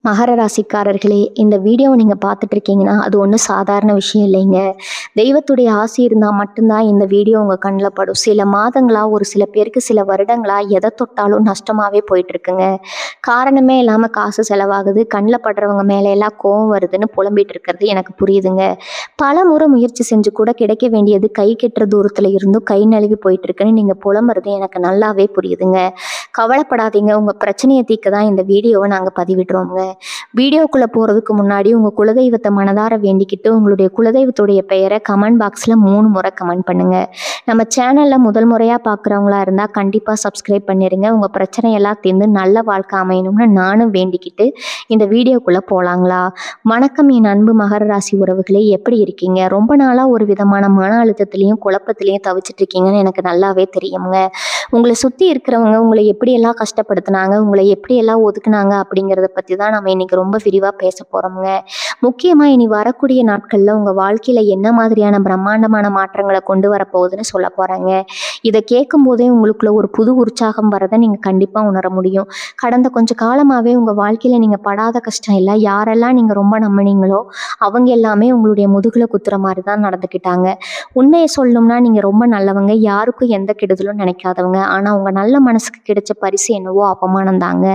மகர ராசிக்காரர்களே, இந்த வீடியோவை நீங்கள் பார்த்துட்டு இருக்கீங்கன்னா அது ஒன்றும் சாதாரண விஷயம் இல்லைங்க. தெய்வத்துடைய ஆசி இருந்தால் மட்டும்தான் இந்த வீடியோ உங்கள் கண்ணில் படும். சில மாதங்களா, ஒரு சில பேருக்கு சில வருடங்களா எதை தொட்டாலும் நஷ்டமாகவே போயிட்டுருக்குங்க. காரணமே இல்லாமல் காசு செலவாகுது, கண்ணில் படுறவங்க மேலே எல்லாம் கோவம் வருதுன்னு புலம்பிட்டு இருக்கிறது எனக்கு புரியுதுங்க. பல முறை முயற்சி செஞ்சு கூட கிடைக்க வேண்டியது கை கெட்டுற தூரத்தில் இருந்தும் கை நழுவி போயிட்டுருக்குன்னு நீங்கள் புலம்புறது எனக்கு நல்லாவே புரியுதுங்க. கவலைப்படாதீங்க, உங்கள் பிரச்சனையை தீர்க்க தான் இந்த வீடியோவை நாங்கள் பதிவிடுறோங்க. வீடியோக்குள்ளே போகிறதுக்கு முன்னாடி உங்கள் குலதெய்வத்தை மனதார வேண்டிக்கிட்டு உங்களுடைய குலதெய்வத்துடைய பெயரை கமெண்ட் பாக்ஸில் 3 முறை கமெண்ட் பண்ணுங்கள். நம்ம சேனலில் முதல் முறையாக பார்க்குறவங்களா இருந்தால் கண்டிப்பாக சப்ஸ்கிரைப் பண்ணிடுங்க. உங்கள் பிரச்சனையெல்லாம் தீர்ந்து நல்ல வாழ்க்கை அமையணும்னு நானும் வேண்டிக்கிட்டு இந்த வீடியோக்குள்ளே போகலாங்களா? வணக்கம் என் அன்பு மகர ராசி உறவுகளே, எப்படி இருக்கீங்க? ரொம்ப நாளாக ஒரு விதமான மன அழுத்தத்துலேயும் குழப்பத்துலேயும் தவிச்சிட்டு இருக்கீங்கன்னு எனக்கு நல்லாவே தெரியுங்க. உங்களை சுற்றி இருக்கிறவங்க உங்களை எப்படியெல்லாம் கஷ்டப்படுத்தினாங்க, உங்களை எப்படியெல்லாம் ஒதுக்குனாங்க அப்படிங்கிறத பற்றி தான் நம்ம இன்றைக்கி ரொம்ப விரிவாக பேச போகிறோம்ங்க. முக்கியமாக இனி வரக்கூடிய நாட்களில் உங்கள் வாழ்க்கையில் என்ன மாதிரியான பிரம்மாண்டமான மாற்றங்களை கொண்டு வரப்போகுதுன்னு சொல்ல போகிறாங்க. இதை கேட்கும் போதே உங்களுக்குள்ள ஒரு புது உற்சாகம் வரதை நீங்கள் கண்டிப்பாக உணர முடியும். கடந்த கொஞ்ச காலமாகவே உங்கள் வாழ்க்கையில் நீங்கள் படாத கஷ்டம் இல்லை. யாரெல்லாம் நீங்கள் ரொம்ப நம்பினீங்களோ அவங்க எல்லாமே உங்களுடைய முதுகில் குத்துற மாதிரி தான் நடந்துக்கிட்டாங்க. உண்மையை சொல்லணும்னா நீங்கள் ரொம்ப நல்லவங்க, யாருக்கும் எந்த கெடுதலும் நினைக்காதவங்க. ஆனால் உங்கள் நல்ல மனசுக்கு கிடைச்ச பரிசு என்னவோ அவமானம் தாங்க.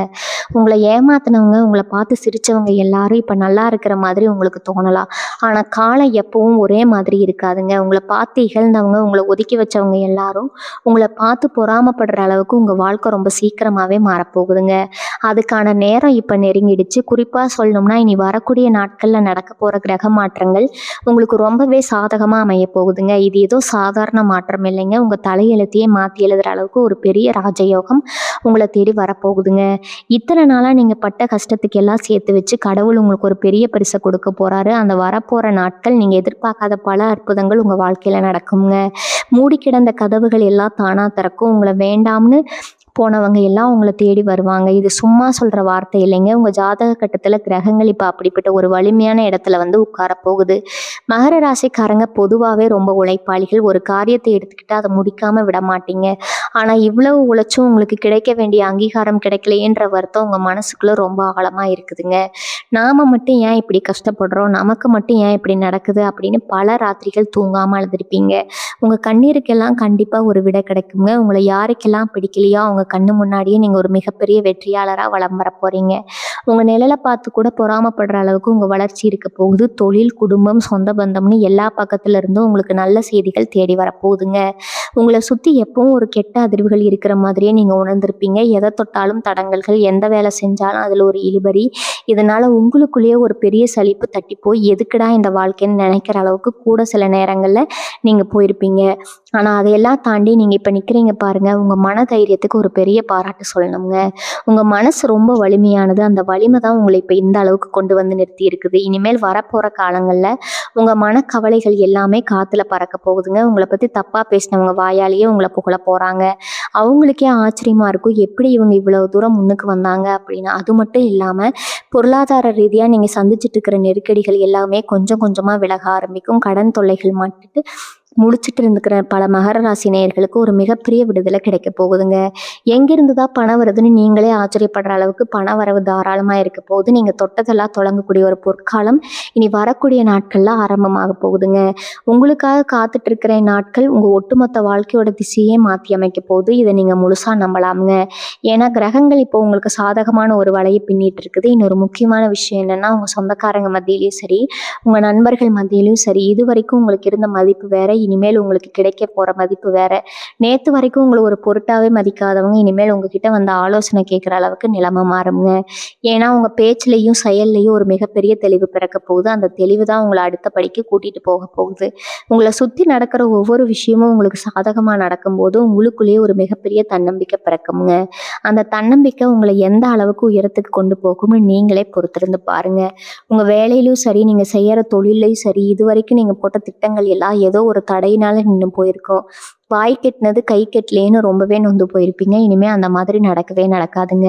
உங்களை ஏமாத்தினவங்க, உங்களை பார்த்து சிரித்தவங்க எல்லாரும் இப்போ நல்லா இருக்கிற மாதிரி உங்களுக்கு தோணலாம். ஆனால் காலம் எப்பவும் ஒரே மாதிரி இருக்காதுங்க. உங்களை பார்த்து இகழ்ந்தவங்க, உங்களை ஒதுக்கி வச்சவங்க எல்லாரும் உங்களை பார்த்து பொறாமப்படுற அளவுக்கு உங்கள் வாழ்க்கை ரொம்ப சீக்கிரமாகவே மாறப்போகுதுங்க. அதுக்கான நேரம் இப்போ நெருங்கிடுச்சு. குறிப்பாக சொல்லணும்னா இனி வரக்கூடிய நாட்களில் நடக்க போகிற கிரக மாற்றங்கள் உங்களுக்கு ரொம்பவே சாதகமாக அமைய போகுதுங்க. இது ஏதோ சாதாரண மாற்றம் இல்லைங்க. உங்கள் தலையெழுத்தையே மாற்றி எழுதுகிற அளவுக்கு ஒரு பெரிய ராஜயோகம் உங்களை தேடி வரப்போகுதுங்க. இத்தனை நாளாக நீங்கள் பட்ட கஷ்டத்துக்கு எல்லாம் சேர்த்து வச்சு கடவுள் உங்களுக்கு ஒரு பெரிய பரிசை கொடுக்க போகிறாரு. அந்த வரப்போகிற நாட்கள் நீங்கள் எதிர்பார்க்காத பல அற்புதங்கள் உங்கள் வாழ்க்கையில் நடக்குங்க. மூடி கிடந்த கதவுகள் எல்லாம் தானாக திறக்கும். உங்களை வேண்டாம்னு போனவங்க எல்லாம் உங்களை தேடி வருவாங்க. இது சும்மா சொல்கிற வார்த்தை இல்லைங்க. உங்கள் ஜாதக கட்டத்தில் கிரகங்கள் இப்போ அப்படிப்பட்ட ஒரு வலிமையான இடத்துல வந்து உட்கார போகுது. மகர ராசிக்காரங்க பொதுவாகவே ரொம்ப உழைப்பாளிகள். ஒரு காரியத்தை எடுத்துக்கிட்டு அதை முடிக்காமல் விட மாட்டீங்க. ஆனால் இவ்வளவு உழைச்சும் உங்களுக்கு கிடைக்க வேண்டிய அங்கீகாரம் கிடைக்கலையேன்ற வருத்தம் உங்கள் மனசுக்குள்ளே ரொம்ப ஆழமாக இருக்குதுங்க. நாம் மட்டும் ஏன் இப்படி கஷ்டப்படுறோம், நமக்கு மட்டும் ஏன் இப்படி நடக்குது அப்படின்னு பல ராத்திரிகள் தூங்காமல் அழுதுருப்பீங்க. உங்கள் கண்ணீருக்கெல்லாம் கண்டிப்பாக ஒரு விடை கிடைக்குங்க. உங்களை யாருக்கெல்லாம் பிடிக்கலையோ அவங்க கண்ணு முன்னாடியே நீங்கள் ஒரு மிகப்பெரிய வெற்றியாளராக வலம் வர போகிறீங்க. உங்கள் நிழலை பார்த்து கூட பொறாமப்படுற அளவுக்கு உங்கள் வளர்ச்சி இருக்க போகுது. தொழில், குடும்பம், சொந்த பந்தம்னு எல்லா பக்கத்துல இருந்தும் உங்களுக்கு நல்ல செய்திகள் தேடி வரப்போகுதுங்க. உங்களை சுற்றி எப்பவும் ஒரு கெட்ட அதிர்வுகள் இருக்கிற மாதிரியே நீங்கள் உணர்ந்திருப்பீங்க. எதை தொட்டாலும் தடங்கல்கள், எந்த வேலை செஞ்சாலும் அதில் ஒரு இழுபறி. இதனால் உங்களுக்குள்ளேயே ஒரு பெரிய சலிப்பு தட்டி போய் எதுக்குடா இந்த வாழ்க்கைன்னு நினைக்கிற அளவுக்கு கூட சில நேரங்களில் நீங்கள் போயிருப்பீங்க. ஆனால் அதையெல்லாம் தாண்டி நீங்கள் இப்போ நிற்கிறீங்க பாருங்கள். உங்கள் மன தைரியத்துக்கு ஒரு பெரிய பாராட்டு சொல்லணுங்க. உங்கள் மனசு ரொம்ப வலிமையானது. அந்த வலிமை தான் உங்களை இப்போ இந்த அளவுக்கு கொண்டு வந்து நிறுத்தி இருக்குது. இனிமேல் வரப்போகிற காலங்களில் உங்கள் மனக்கவலைகள் எல்லாமே காற்றுல பறக்க போகுதுங்க. உங்களை பற்றி தப்பாக பேசினவங்க வாயாலேயே உங்களை புகழ போகிறாங்க. அவங்களுக்கே ஆச்சரியமாக இருக்கும், எப்படி இவங்க இவ்வளவு தூரம் முன்னுக்கு வந்தாங்க அப்படின்னு. அது மட்டும் இல்லாமல் பொருளாதார ரீதியாக நீங்கள் சந்திச்சுட்டு இருக்கிற நெருக்கடிகள் எல்லாமே கொஞ்சம் கொஞ்சமாக விலக ஆரம்பிக்கும். கடன் தொல்லைகள் மட்டுட்டு முடிச்சுட்டு இருந்துக்கிற பல மகர ராசி நேயர்களுக்கு ஒரு மிகப்பெரிய விடுதலை கிடைக்க போகுதுங்க. எங்கிருந்து தான் பணம் வருதுன்னு நீங்களே ஆச்சரியப்படுற அளவுக்கு பண வரவு தாராளமாக இருக்க போகுது. நீங்கள் தொட்டதெல்லாம் தொடங்கக்கூடிய ஒரு பொற்காலம் இனி வரக்கூடிய நாட்களில் ஆரம்பமாக போகுதுங்க. உங்களுக்காக காத்துட்டு இருக்கிற நாட்கள் உங்கள் ஒட்டுமொத்த வாழ்க்கையோட திசையே மாற்றி அமைக்க போகுது. இதை நீங்கள் முழுசாக நம்பலாமுங்க. ஏன்னா கிரகங்கள் இப்போ உங்களுக்கு சாதகமான ஒரு வலையை பின்னிட்டு இருக்குது. இன்னொரு முக்கியமான விஷயம் என்னென்னா, உங்கள் சொந்தக்காரங்க மத்தியிலையும் சரி, உங்கள் நண்பர்கள் மத்தியிலையும் சரி, இது வரைக்கும் உங்களுக்கு இருந்த மதிப்பு வேற, இனிமேல் உங்களுக்கு கிடைக்க போகிற மதிப்பு வேற. நேற்று வரைக்கும் உங்களை ஒரு பொருட்டாவே மதிக்காதவங்க இனிமேல் உங்ககிட்ட வந்து ஆலோசனை கேட்குற அளவுக்கு நிலைமை மாறுங்க. ஏன்னா உங்கள் பேச்சிலையும் செயல்லையும் ஒரு மிகப்பெரிய தெளிவு பிறக்க போகுது. அந்த தெளிவு தான் உங்களை அடுத்த படிக்கு கூட்டிகிட்டு போக போகுது. உங்களை சுற்றி நடக்கிற ஒவ்வொரு விஷயமும் உங்களுக்கு சாதகமாக நடக்கும்போது உங்களுக்குள்ளேயே ஒரு மிகப்பெரிய தன்னம்பிக்கை பிறக்குங்க. அந்த தன்னம்பிக்கை உங்களை எந்த அளவுக்கு உயரத்துக்கு கொண்டு போகும்னு நீங்களே பொறுத்திருந்து பாருங்க. உங்கள் வேலையிலும் சரி, நீங்கள் செய்கிற தொழிலையும் சரி, இது வரைக்கும் நீங்கள் போட்ட திட்டங்கள் எல்லாம் ஏதோ ஒரு தடையினால நின்று போயிருக்கோம். வாய் கெட்டினது கை கெட்டலேன்னு ரொம்பவே நொந்து போயிருப்பீங்க. இனிமேல் அந்த மாதிரி நடக்கவே நடக்காதுங்க.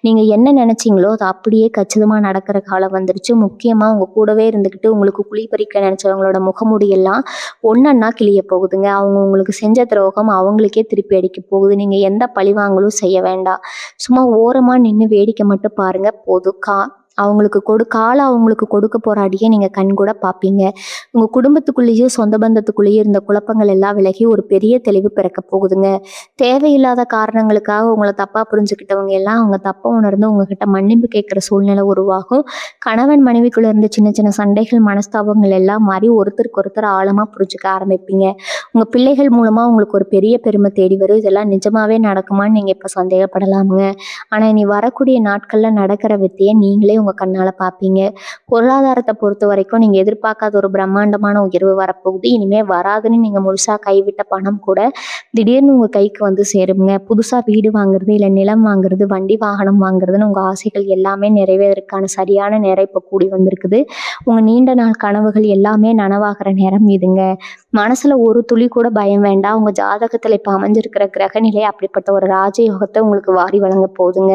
நீங்கள் என்ன நினச்சிங்களோ அது அப்படியே கச்சிதமாக நடக்கிற காலம் வந்துருச்சு. முக்கியமாக உங்கள் கூடவே இருந்துக்கிட்டு உங்களுக்கு குழி பறிக்க நினச்சவங்களோட முகமூடியெல்லாம் ஒன்றா கிளிய போகுதுங்க. அவங்க உங்களுக்கு செஞ்ச துரோகம் அவங்களுக்கே திருப்பி அடிக்க போகுது. நீங்கள் எந்த பழிவாங்கலும் செய்ய வேண்டாம். சும்மா ஓரமாக நின்று வேடிக்கை மட்டும் பாருங்கள் போதும். அவங்களுக்கு கொடுக்க போகிற அடியை நீங்கள் கண்கூட பார்ப்பீங்க. உங்கள் குடும்பத்துக்குள்ளேயோ சொந்த பந்தத்துக்குள்ளேயோ இருந்த குழப்பங்கள் எல்லாம் விலகி ஒரு பெரிய தெளிவு பிறக்க போகுதுங்க. தேவையில்லாத காரணங்களுக்காக உங்களை தப்பாக புரிஞ்சுக்கிட்டவங்க எல்லாம் அவங்க தப்பை உணர்ந்து உங்ககிட்ட மன்னிப்பு கேட்குற சூழ்நிலை உருவாகும். கணவன் மனைவிக்குள்ள இருந்த சின்ன சின்ன சண்டைகள் மனஸ்தாபங்கள் எல்லாம் மாறி ஒருத்தருக்கு ஒருத்தர் ஆழமாக புரிஞ்சுக்க ஆரம்பிப்பீங்க. உங்கள் பிள்ளைகள் மூலமாக உங்களுக்கு ஒரு பெரிய பெருமை தேடி வரும். இதெல்லாம் நிஜமாவே நடக்குமான்னு நீங்கள் இப்போ சந்தேகப்படலாமுங்க. ஆனால் இனி வரக்கூடிய நாட்களில் நடக்கிற வித்தையை நீங்களே உங்கள் கண்ணால் பார்ப்பீங்க. பொருளாதாரத்தை பொறுத்த வரைக்கும் நீங்கள் எதிர்பார்க்காத ஒரு பிரம்மாண்டமான உயர்வு வரப்போகுது. இனிமேல் வராதுன்னு நீங்கள் முழுசாக கைவிட்ட பணம் கூட திடீர்னு உங்கள் கைக்கு வந்து சேருங்க. புதுசாக வீடு வாங்குறது, இல்லை நிலம் வாங்குறது, வண்டி வாகனம் வாங்குறதுன்னு உங்கள் ஆசைகள் எல்லாமே நிறைவேறதுக்கான சரியான நேரம் இப்போ கூடி வந்திருக்குது. உங்கள் நீண்ட நாள் கனவுகள் எல்லாமே நனவாகிற நேரம் இதுங்க. மனசுல ஒரு துளி கூட பயம் வேண்டாம். உங்க ஜாதகத்துல இப்ப அமைஞ்சிருக்கிற கிரகநிலை அப்படிப்பட்ட ஒரு ராஜயோகத்தை உங்களுக்கு வாரி வழங்க போகுதுங்க.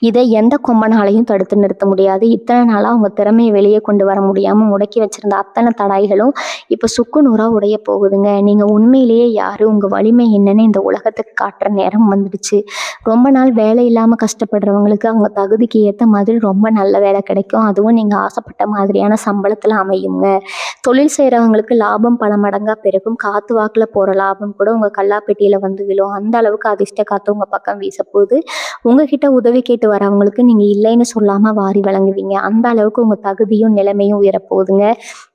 இதை எந்த கொம்பனாலையும் தடுத்து நிறுத்த முடியாது. இத்தனை நாளாக அவங்க திறமையை வெளியே கொண்டு வர முடியாமல் முடக்கி வச்சிருந்த அத்தனை தடைகளும் இப்போ சுக்கு நூறாக உடைய போகுதுங்க. நீங்கள் உண்மையிலேயே யார், உங்கள் வலிமை என்னன்னு இந்த உலகத்துக்கு காட்டுற நேரம் வந்துடுச்சு. ரொம்ப நாள் வேலை இல்லாமல் கஷ்டப்படுறவங்களுக்கு அவங்க தகுதிக்கு ஏற்ற மாதிரி ரொம்ப நல்ல வேலை கிடைக்கும். அதுவும் நீங்கள் ஆசைப்பட்ட மாதிரியான சம்பளத்தில் அமையுங்க. தொழில் செய்கிறவங்களுக்கு லாபம் பல மடங்காக பெருகும். காற்று வாக்கில் போகிற லாபம் கூட உங்கள் கல்லாப்பெட்டியில் வந்து விழும். அந்த அளவுக்கு அதிர்ஷ்ட காற்று உங்கள் பக்கம் வீச போகுது. உங்ககிட்ட உதவி கேட்டு வரவங்களுக்கு நீங்கள் இல்லைன்னு சொல்லாமல் வாரி வழங்குவீங்க. அந்த அளவுக்கு உங்கள் தகுதியும் நிலைமையும் உயரப்போகுதுங்க.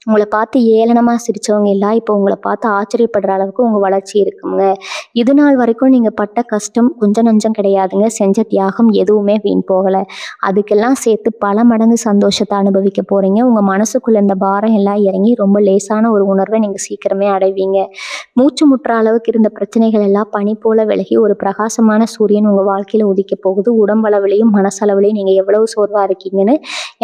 உங்களை பார்த்து ஏளனமாக சிரித்தவங்க எல்லாம் இப்போ உங்களை பார்த்து ஆச்சரியப்படுற அளவுக்கு உங்கள் வளர்ச்சி இருக்குங்க. இது நாள் வரைக்கும் நீங்கள் பட்ட கஷ்டம் கொஞ்சம் நஞ்சம் கிடையாதுங்க. செஞ்ச தியாகம் எதுவுமே வீண் போகலை. அதுக்கெல்லாம் சேர்த்து பல மடங்கு சந்தோஷத்தை அனுபவிக்க போகிறீங்க. உங்கள் மனசுக்குள்ள இந்த பாரம் எல்லாம் இறங்கி ரொம்ப லேசான ஒரு உணர்வை நீங்கள் சீக்கிரமே அடைவீங்க. மூச்சு முட்டுற அளவுக்கு இருந்த பிரச்சனைகள் எல்லாம் பனி போல விலகி ஒரு பிரகாசமான சூரியன் உங்கள் வாழ்க்கையில் உதிக்க போகுது. உடம்பளவுலையும் மனசளவுலையும் நீங்கள் எவ்வளவு சோர்வாக இருக்கீங்கன்னு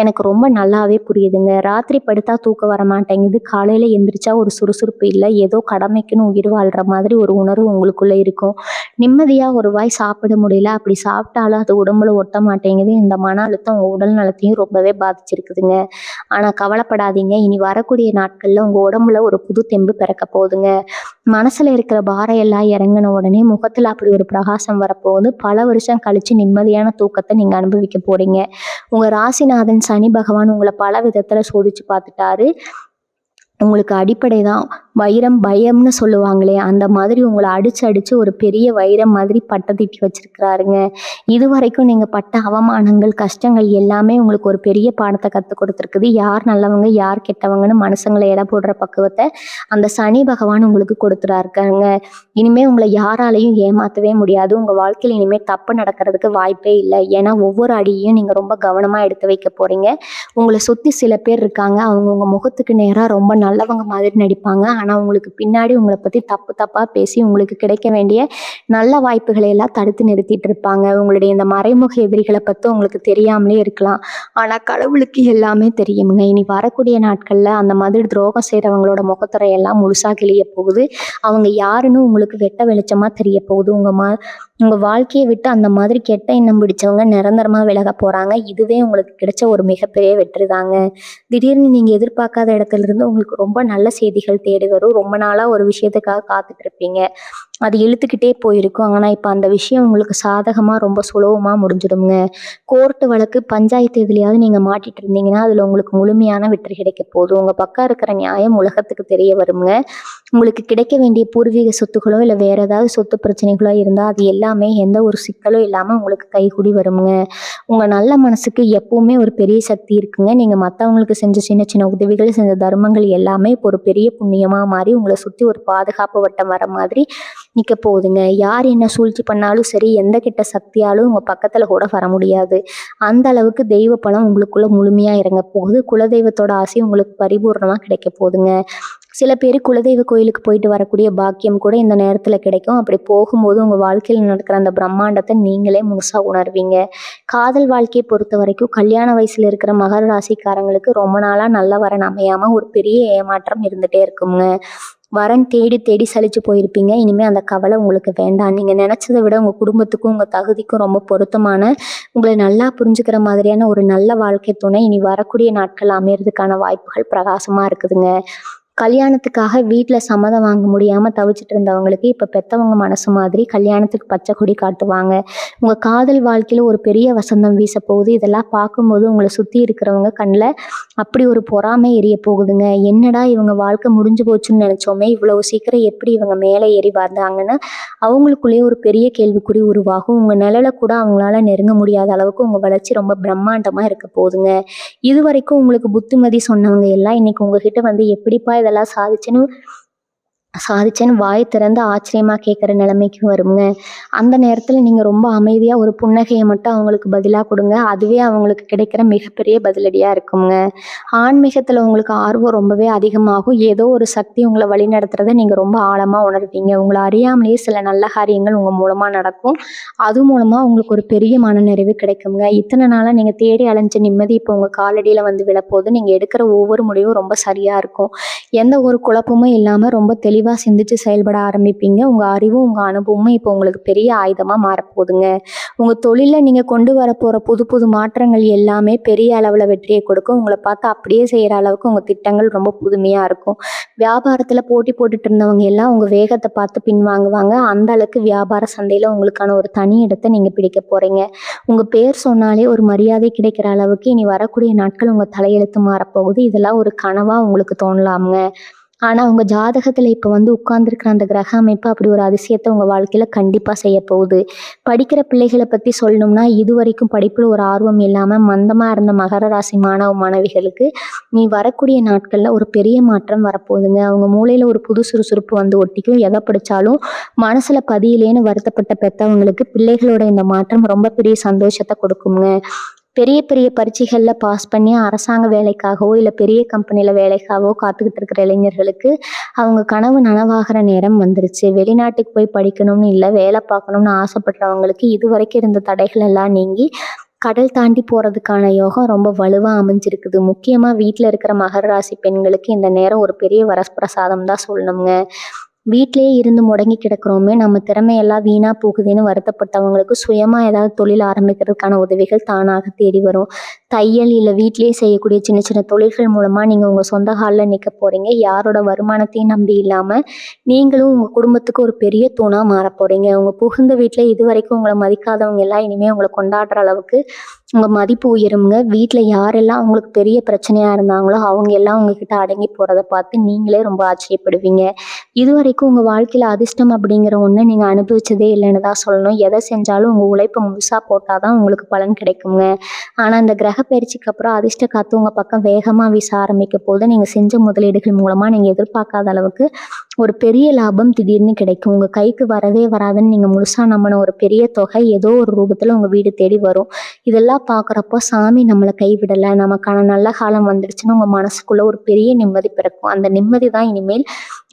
எனக்கு ரொம்ப நல்லாவே புரியுதுங்க. ராத்திரி படுத்தா தூக்கம் வர மாட்டேங்குது. காலையில் எந்திரிச்சா ஒரு சுறுசுறுப்பு இல்லை. ஏதோ கடமைக்குன்னு உயிர் வாழ்கிற மாதிரி ஒரு உணர்வு உங்களுக்குள்ளே இருக்கும். நிம்மதியாக ஒரு வாய் சாப்பிட முடியல. அப்படி சாப்பிட்டாலும் அது உடம்புல ஒட்ட மாட்டேங்குது. இந்த மன அழுத்தம் உங்கள் உடல் நலத்தையும் ரொம்பவே பாதிச்சிருக்குதுங்க. ஆனால் கவலைப்படாதீங்க. இனி வரக்கூடிய நாட்களில் உங்கள் உடம்புல ஒரு புது தெம்பு பிறக்க போகுதுங்க. மனசில் இருக்கிற பாரம் எல்லாம் இறங்கின உடனே முகத்தில் அப்படி ஒரு பிரகாசம் வரப்போகுது. பல வருஷம் கழித்து நிம்மதியான தூக்கத்தை நீங்கள் அனுபவிக்க போகிறீங்க. உங்கள் ராசிநாதன் சனி பகவான் உங்களை பல விதத்தில் சோதிச்சு பார்த்துட்டாரு. உங்களுக்கு அடிப்படை தான் வைரம் பயம்னு சொல்லுவாங்களே, அந்த மாதிரி உங்களை அடிச்சு ஒரு பெரிய வைரம் மாதிரி பட்டத்திட்டி வச்சிருக்கிறாருங்க. இது வரைக்கும் நீங்கள் பட்ட அவமானங்கள் கஷ்டங்கள் எல்லாமே உங்களுக்கு ஒரு பெரிய பாடத்தை கற்றுக் கொடுத்துருக்குது. யார் நல்லவங்க யார் கெட்டவங்கன்னு மனுஷங்களை எடை போடுற பக்குவத்தை அந்த சனி பகவான் உங்களுக்கு கொடுத்துறாருக்காங்க. இனிமேல் உங்களை யாராலையும் ஏமாற்றவே முடியாது. உங்கள் வாழ்க்கையில் இனிமேல் தப்பு நடக்கிறதுக்கு வாய்ப்பே இல்லை. ஏன்னா ஒவ்வொரு அடியையும் நீங்கள் ரொம்ப கவனமாக எடுத்து வைக்க போகிறீங்க. உங்களை சுற்றி சில பேர் இருக்காங்க. அவங்க உங்கள் முகத்துக்கு நேராக ரொம்ப நல்லவங்க மாதிரி நடிப்பாங்க. ஆனால் உங்களுக்கு பின்னாடி உங்களை பற்றி தப்பாக பேசி உங்களுக்கு கிடைக்க வேண்டிய நல்ல வாய்ப்புகளை எல்லாம் தடுத்து நிறுத்திட்டு இருப்பாங்க. உங்களுடைய இந்த மறைமுக எதிரிகளை பற்றி உங்களுக்கு தெரியாமலே இருக்கலாம். ஆனால் கடவுளுக்கு எல்லாமே தெரியுமுங்க. இனி வரக்கூடிய நாட்களில் அந்த மாதிரி துரோகம் செய்கிறவங்களோட முகத்துறையெல்லாம் முழுசாக கிளிய போகுது. அவங்க யாருன்னு உங்களுக்கு வெட்ட வெளிச்சமாக தெரிய போகுது. உங்கள் வாழ்க்கையை விட்டு அந்த மாதிரி கெட்ட எண்ணம் பிடிச்சவங்க நிரந்தரமாக விலக போகிறாங்க. இதுவே உங்களுக்கு கிடைச்ச ஒரு மிகப்பெரிய வெற்றி தாங்க. திடீர்னு நீங்கள் எதிர்பார்க்காத இடத்துல இருந்து உங்களுக்கு ரொம்ப நல்ல செய்திகள் தேடி வரும். ரொம்ப நாளாக ஒரு விஷயத்துக்காக காத்துட்டு இருப்பீங்க. அது இழுத்துக்கிட்டே போயிருக்கும். ஆனால் இப்போ அந்த விஷயம் உங்களுக்கு சாதகமாக ரொம்ப சுலபமாக முடிஞ்சிடுங்க. கோர்ட்டு வழக்கு பஞ்சாயத்து எதுலையாவது நீங்கள் மாட்டிட்டு இருந்தீங்கன்னா அதில் உங்களுக்கு முழுமையான வெற்றி கிடைக்க போதும். உங்கள் பக்கம் இருக்கிற நியாயம் உலகத்துக்கு தெரிய வருங்க. உங்களுக்கு கிடைக்க வேண்டிய பூர்வீக சொத்துக்களோ இல்லை வேறு ஏதாவது சொத்து பிரச்சனைகளோ இருந்தால் அது எல்லாமே எந்த ஒரு சிக்கலும் இல்லாமல் உங்களுக்கு கைகூடி வருங்க. உங்கள் நல்ல மனசுக்கு எப்பவுமே ஒரு பெரிய சக்தி இருக்குங்க. நீங்கள் மற்றவங்களுக்கு செஞ்ச சின்ன சின்ன உதவிகள் செஞ்ச தர்மங்கள் எல்லாமே இப்போ ஒரு பெரிய புண்ணியமாக மாறி உங்களை சுற்றி ஒரு பாதுகாப்பு வட்டம் வர மாதிரி நிற்க போகுதுங்க. யார் என்ன சூழ்ச்சி பண்ணாலும் சரி, எந்த கிட்ட சக்தியாலும் உங்கள் பக்கத்தில் கூட வர முடியாது. அந்த அளவுக்கு தெய்வ பலம் உங்களுக்குள்ள முழுமையாக இறங்க போகுது. குலதெய்வத்தோட ஆசை உங்களுக்கு பரிபூர்ணமாக கிடைக்க போகுதுங்க. சில பேர் குலதெய்வ கோயிலுக்கு போயிட்டு வரக்கூடிய பாக்கியம் கூட இந்த நேரத்தில் கிடைக்கும். அப்படி போகும்போது உங்கள் வாழ்க்கையில் நடக்கிற அந்த பிரம்மாண்டத்தை நீங்களே முழுசாக உணர்வீங்க. காதல் வாழ்க்கையை பொறுத்த வரைக்கும் கல்யாண வயசில் இருக்கிற மகர ராசிக்காரங்களுக்கு ரொம்ப நாளாக நல்ல வரன் அமையாமல் ஒரு பெரிய ஏமாற்றம் இருந்துகிட்டே இருக்குங்க. வரன் தேடி தேடி சலிச்சு போயிருப்பீங்க. இனிமேல் அந்த கவலை உங்களுக்கு வேண்டாம். நீங்கள் நினச்சதை விட உங்கள் குடும்பத்துக்கும் உங்கள் தகுதிக்கும் ரொம்ப பொருத்தமான உங்களை நல்லா புரிஞ்சுக்கிற மாதிரியான ஒரு நல்ல வாழ்க்கை துணை இனி வரக்கூடிய நாட்கள் அமையறதுக்கான வாய்ப்புகள் பிரகாசமாக இருக்குதுங்க. கல்யாணத்துக்காக வீட்டில் சம்மதம் வாங்க முடியாமல் தவிச்சிட்டு இருந்தவங்களுக்கு இப்போ பெற்றவங்க மனசு மாதிரி கல்யாணத்துக்கு பச்சை கொடி காட்டுவாங்க. உங்கள் காதல் வாழ்க்கையில் ஒரு பெரிய வசந்தம் வீச போகுது. இதெல்லாம் பார்க்கும்போது உங்களை சுற்றி இருக்கிறவங்க கண்ணில் அப்படி ஒரு பொறாமை எரிய போகுதுங்க. என்னடா இவங்க வாழ்க்கை முடிஞ்சு போச்சுன்னு நினச்சோமே, இவ்வளவு சீக்கிரம் எப்படி இவங்க மேலே ஏறி வந்தாங்கன்னு அவங்களுக்குள்ளேயே ஒரு பெரிய கேள்விக்குறி உருவாகும். உங்கள் நிழலை கூட அவங்களால நெருங்க முடியாத அளவுக்கு உங்கள் வளர்ச்சி ரொம்ப பிரம்மாண்டமாக இருக்க போகுதுங்க. இது வரைக்கும் உங்களுக்கு புத்திமதி சொன்னவங்க எல்லாம் இன்னைக்கு உங்ககிட்ட வந்து எப்படிப்பா இதெல்லாம் சாதிச்சேன்னு வாய் திறந்து ஆச்சரியமாக கேட்குற நிலைமைக்கு வருங்க. அந்த நேரத்தில் நீங்கள் ரொம்ப அமைதியாக ஒரு புன்னகையை மட்டும் அவங்களுக்கு பதிலாக கொடுங்க. அதுவே அவங்களுக்கு கிடைக்கிற மிகப்பெரிய பதிலடியாக இருக்குங்க. ஆன்மீகத்தில் உங்களுக்கு ஆர்வம் ரொம்பவே அதிகமாகும். ஏதோ ஒரு சக்தி உங்களை வழி நடத்துறதை நீங்கள் ரொம்ப ஆழமாக உணர்வீங்க. உங்களை அறியாமலேயே சில நல்ல காரியங்கள் உங்கள் மூலமாக நடக்கும். அது மூலமாக உங்களுக்கு ஒரு பெரிய மனநிறைவு கிடைக்குங்க. இத்தனை நாளாக நீங்கள் தேடி அலைஞ்ச நிம்மதி இப்போ உங்கள் காலடியில் வந்து விழப்போது. நீங்கள் எடுக்கிற ஒவ்வொரு முடிவும் ரொம்ப சரியாக இருக்கும். எந்த ஒரு குழப்பமும் இல்லாமல் ரொம்ப தெளிவாக சிந்திச்சு செயல்பட ஆரம்பிப்பீங்க. உங்கள் அறிவும் உங்கள் அனுபவமும் இப்போ உங்களுக்கு பெரிய ஆயுதமாக மாறப்போகுதுங்க. உங்கள் தொழிலில் நீங்கள் கொண்டு வர போகிற புது புது மாற்றங்கள் எல்லாமே பெரிய அளவில் வெற்றியை கொடுக்கும். உங்களை பார்த்து அப்படியே செய்கிற அளவுக்கு உங்கள் திட்டங்கள் ரொம்ப புதுமையாக இருக்கும். வியாபாரத்தில் போட்டி போட்டுட்டு இருந்தவங்க எல்லாம் உங்கள் வேகத்தை பார்த்து பின்வாங்குவாங்க. அந்த அளவுக்கு வியாபார சந்தையில் உங்களுக்கான ஒரு தனி இடத்தை நீங்கள் பிடிக்க போகிறீங்க. உங்கள் பேர் சொன்னாலே ஒரு மரியாதை கிடைக்கிற அளவுக்கு இனி வரக்கூடிய நாட்கள் உங்கள் தலையெழுத்து மாறப்போகுது. இதெல்லாம் ஒரு கனவாக உங்களுக்கு தோணலாமுங்க. ஆனால் உங்கள் ஜாதகத்தில் இப்போ வந்து உட்கார்ந்துருக்கிற அந்த கிரக அமைப்பு அப்படி ஒரு அதிசயத்தை உங்கள் வாழ்க்கையில் கண்டிப்பாக செய்ய போகுது. படிக்கிற பிள்ளைகளை பற்றி சொல்லணும்னா, இது வரைக்கும் படிப்பில் ஒரு ஆர்வம் இல்லாமல் மந்தமாக இருந்த மகர ராசி மாணவ மாணவிகளுக்கு நீ வரக்கூடிய நாட்களில் ஒரு பெரிய மாற்றம் வரப்போகுதுங்க. அவங்க மூளையில் ஒரு புது சுறுசுறுப்பு வந்து ஒட்டிக்கும். எதை படித்தாலும் மனசில் பதியிலேன்னு வருத்தப்பட்ட பெற்றவங்களுக்கு பிள்ளைகளோட இந்த மாற்றம் ரொம்ப பெரிய சந்தோஷத்தை கொடுக்குங்க. பெரிய பெரிய பரீட்சைகளில் பாஸ் பண்ணி அரசாங்க வேலைக்காகவோ இல்லை பெரிய கம்பெனியில் வேலைக்காகவோ காத்துக்கிட்டு இருக்கிற இளைஞர்களுக்கு அவங்க கனவு நனவாகிற நேரம் வந்துருச்சு. வெளிநாட்டுக்கு போய் படிக்கணும்னு இல்லை, வேலை பார்க்கணும்னு ஆசைப்படுறவங்களுக்கு இது வரைக்கும் இருந்த தடைகள் எல்லாம் நீங்கி கடல் தாண்டி போகிறதுக்கான யோகம் ரொம்ப வலுவாக அமைஞ்சிருக்குது. முக்கியமாக வீட்டில் இருக்கிற மகர ராசி பெண்களுக்கு இந்த நேரம் ஒரு பெரிய வரப்பிரசாதம் தான் சொல்லணுங்க. வீட்டிலேயே இருந்து முடங்கி கிடக்கிறோமே, நம்ம திறமையெல்லாம் வீணாக போகுதுன்னு வருத்தப்பட்டவங்களுக்கு சுயமாக ஏதாவது தொழில் ஆரம்பிக்கிறதுக்கான உதவிகள் தானாக தேடி வரும். தையல் இல்லை வீட்டிலேயே செய்யக்கூடிய சின்ன சின்ன தொழில்கள் மூலமாக நீங்கள் உங்கள் சொந்த காலில் நிற்க போகிறீங்க. யாரோட வருமானத்தையும் நம்பி இல்லாமல் நீங்களும் உங்கள் குடும்பத்துக்கு ஒரு பெரிய தூணாக மாற போகிறீங்க. உங்கள் புகுந்த வீட்டில் இது வரைக்கும் உங்களை மதிக்காதவங்க எல்லாம் இனிமேல் உங்களை கொண்டாடுற அளவுக்கு உங்கள் மதிப்பு உயருங்க. வீட்டில் யாரெல்லாம் உங்களுக்கு பெரிய பிரச்சனையாக இருந்தாங்களோ அவங்க எல்லாம் உங்ககிட்ட அடங்கி போகிறத பார்த்து நீங்களே ரொம்ப ஆச்சரியப்படுவீங்க. இது வரைக்கும் உங்கள் வாழ்க்கையில் அதிர்ஷ்டம் அப்படிங்கிற ஒன்று நீங்கள் அனுபவிச்சதே இல்லைன்னு தான் சொல்லணும். எதை செஞ்சாலும் உங்கள் உழைப்பை முழுசாக போட்டால் தான் உங்களுக்கு பலன் கிடைக்குங்க. ஆனால் இந்த கிரக பயிற்சிக்கு அப்புறம் அதிர்ஷ்ட காற்று உங்கள் பக்கம் வேகமாக வீச ஆரம்பிக்க போது நீங்கள் செஞ்ச முதலீடுகள் மூலமாக நீங்கள் எதிர்பார்க்காத அளவுக்கு ஒரு பெரிய லாபம் திடீர்னு கிடைக்கும். உங்கள் கைக்கு வரவே வராதுன்னு நீங்கள் முழுசாக நம்பின ஒரு பெரிய தொகை ஏதோ ஒரு ரூபத்தில் உங்கள் வீடு தேடி வரும். இதெல்லாம் பார்க்குறப்போ சாமி நம்மளை கைவிடலை, நமக்கான நல்ல காலம் வந்துடுச்சுன்னு உங்கள் மனசுக்குள்ளே ஒரு பெரிய நிம்மதி பிறக்கும். அந்த நிம்மதி தான் இனிமேல்